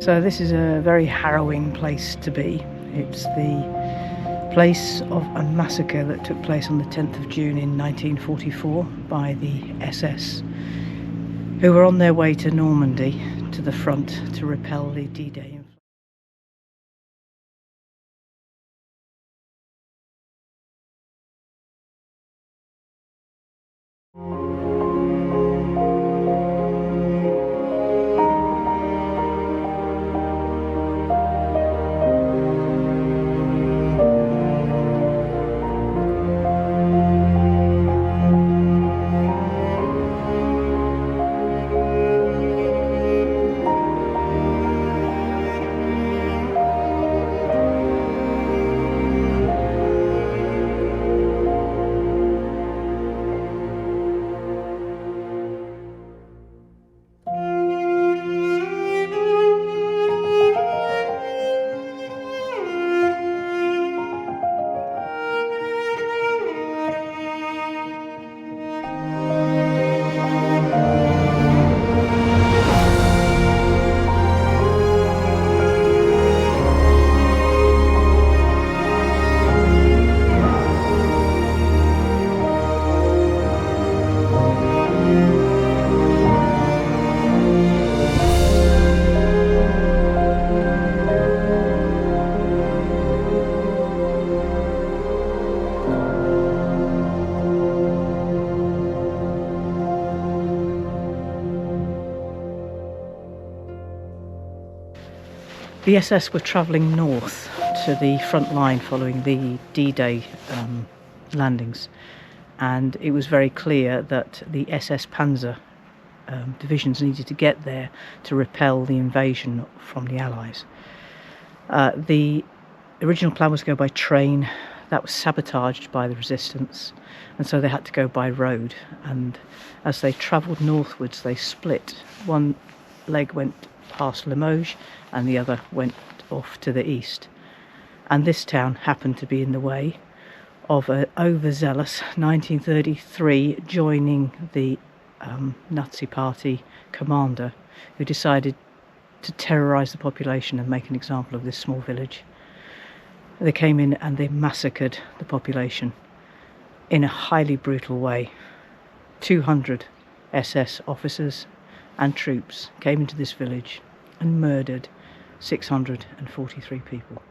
So this is a very harrowing place to be. It's the place of a massacre that took place on the 10th of June in 1944 by the SS, who were on their way to Normandy, to the front, to repel the D-Day. The SS were travelling north to the front line following the D-Day landings, and it was very clear that the SS Panzer divisions needed to get there to repel the invasion from the Allies. The original plan was to go by train. That was sabotaged by the resistance, and so they had to go by road, and as they travelled northwards they split. One leg went past Limoges and the other went off to the east, and this town happened to be in the way of an overzealous 1933 joining the Nazi party commander who decided to terrorise the population and make an example of this small village. They came in and they massacred the population in a highly brutal way. 200 SS officers and troops came into this village and murdered 643 people.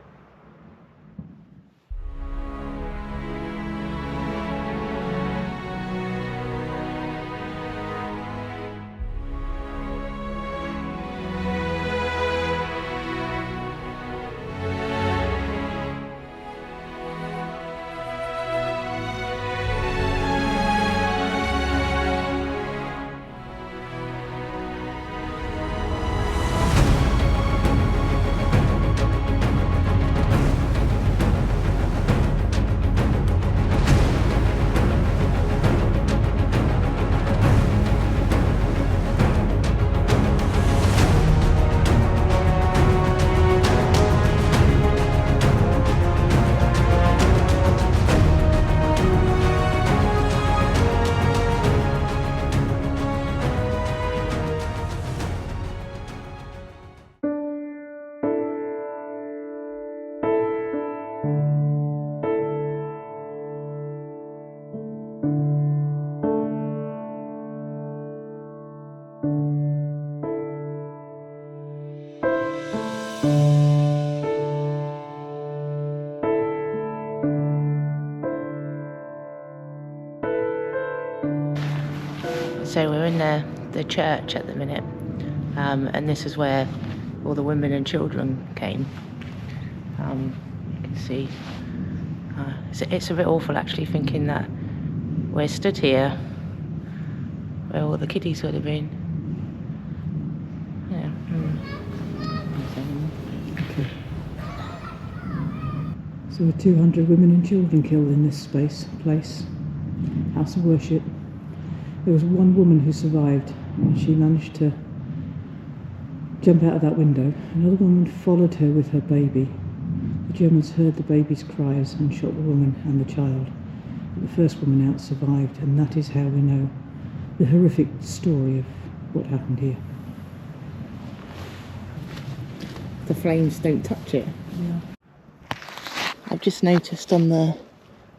So we're in the church at the minute, and this is where all the women and children came. You can see it's a bit awful actually thinking that we're stood here where all the kiddies would have been. Yeah. Okay. So there were 200 women and children killed in this place, house of worship. There was one woman who survived, and she managed to jump out of that window. Another woman followed her with her baby. The Germans heard the baby's cries and shot the woman and the child. But the first woman out survived, and that is how we know the horrific story of what happened here. the flames don't touch it. Yeah. I've just noticed on the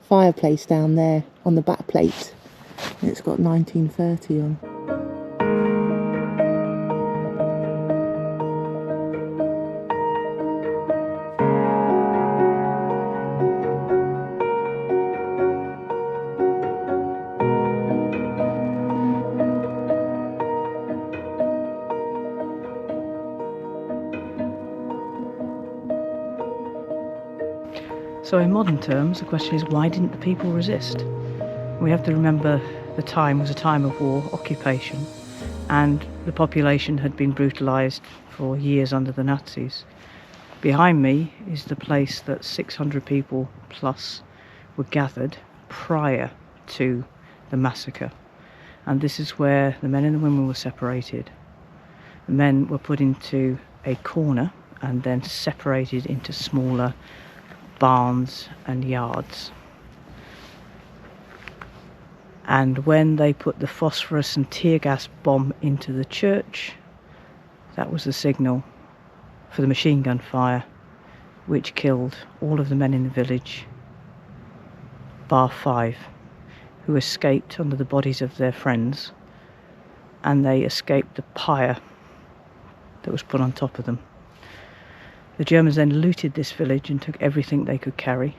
fireplace down there, on the back plate, it's got 1930 on. So in modern terms, the question is, why didn't the people resist? We have to remember the time was a time of war, occupation, and the population had been brutalised for years under the Nazis. Behind me is the place that 600 people plus were gathered prior to the massacre. And this is where the men and the women were separated. The men were put into a corner and then separated into smaller barns and yards. And when they put the phosphorus and tear gas bomb into the church, that was the signal for the machine gun fire, which killed all of the men in the village, bar 5, who escaped under the bodies of their friends, and they escaped the pyre that was put on top of them. The Germans then looted this village and took everything they could carry,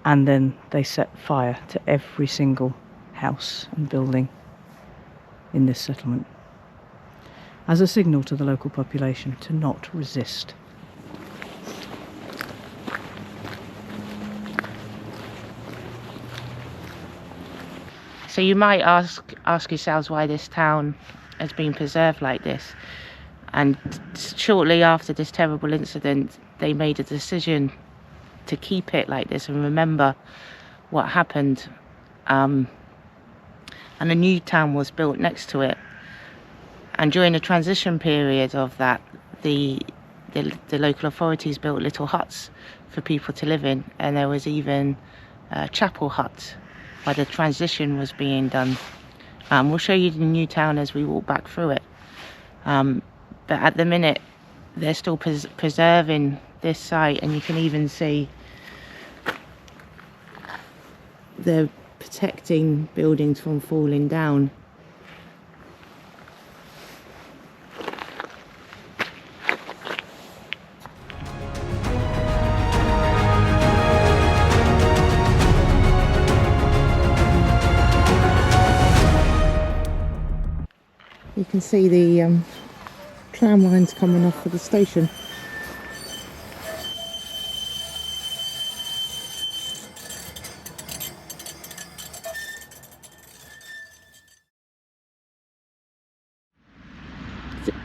and then they set fire to every single house and building in this settlement as a signal to the local population to not resist. So you might ask yourselves why this town has been preserved like this. And shortly after this terrible incident, they made a decision to keep it like this and remember what happened. And a new town was built next to it. And during the transition period of that, the local authorities built little huts for people to live in, and there was even a chapel hut while the transition was being done. We'll show you the new town as we walk back through it. But at the minute, they're still preserving this site, and you can even see they're protecting buildings from falling down. You can see the tram lines coming off for the station.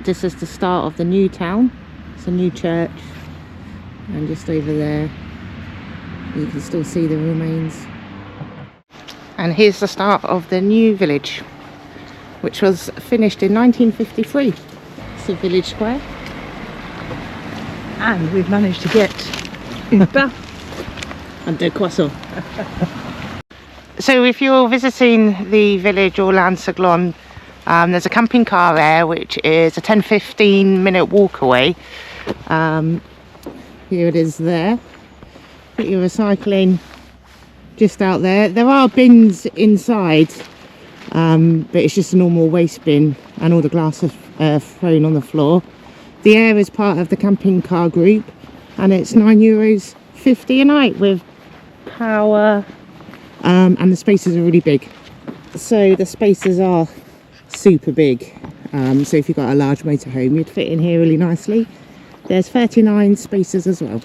This is the start of the new town. It's a new church, and just over there you can still see the remains. And here's the start of the new village, which was finished in 1953. It's a village square. And we've managed to get une pain and deux croissants. So if you're visiting the village Oradour-sur-Glane, there's a camping car there, which is a 10-15 minute walk away. Here it is there. Put your recycling just out there. There are bins inside, but it's just a normal waste bin, and all the glass is thrown on the floor. The air is part of the camping car group, and it's €9.50 a night with power, and the spaces are really big. So the spaces are super big, so if you've got a large motorhome, you'd fit in here really nicely. There's 39 spaces as well.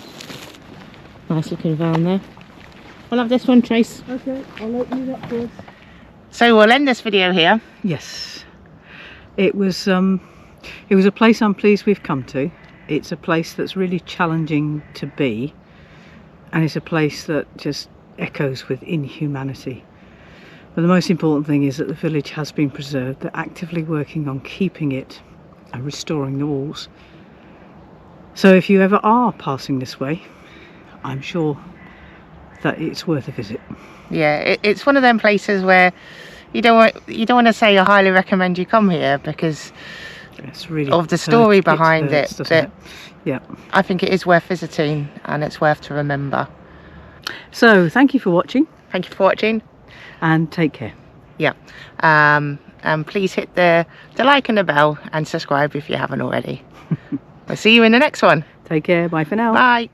Nice looking van there. I'll have this one, Trace. Okay, I'll open it up for us. So we'll end this video here. Yes, it was a place I'm pleased we've come to. It's a place that's really challenging to be, and it's a place that just echoes with inhumanity. But the most important thing is that the village has been preserved. They're actively working on keeping it and restoring the walls. So if you ever are passing this way, I'm sure that it's worth a visit. Yeah, it's one of them places where you don't want to say I highly recommend you come here, because It's really of the story it behind hurts, it, doesn't it? Yeah. I think it is worth visiting and it's worth to remember. So thank you for watching. Thank you for watching. And take care. Yeah. And please hit the like and the bell and subscribe if you haven't already. We'll see you in the next one. Take care. Bye for now. Bye.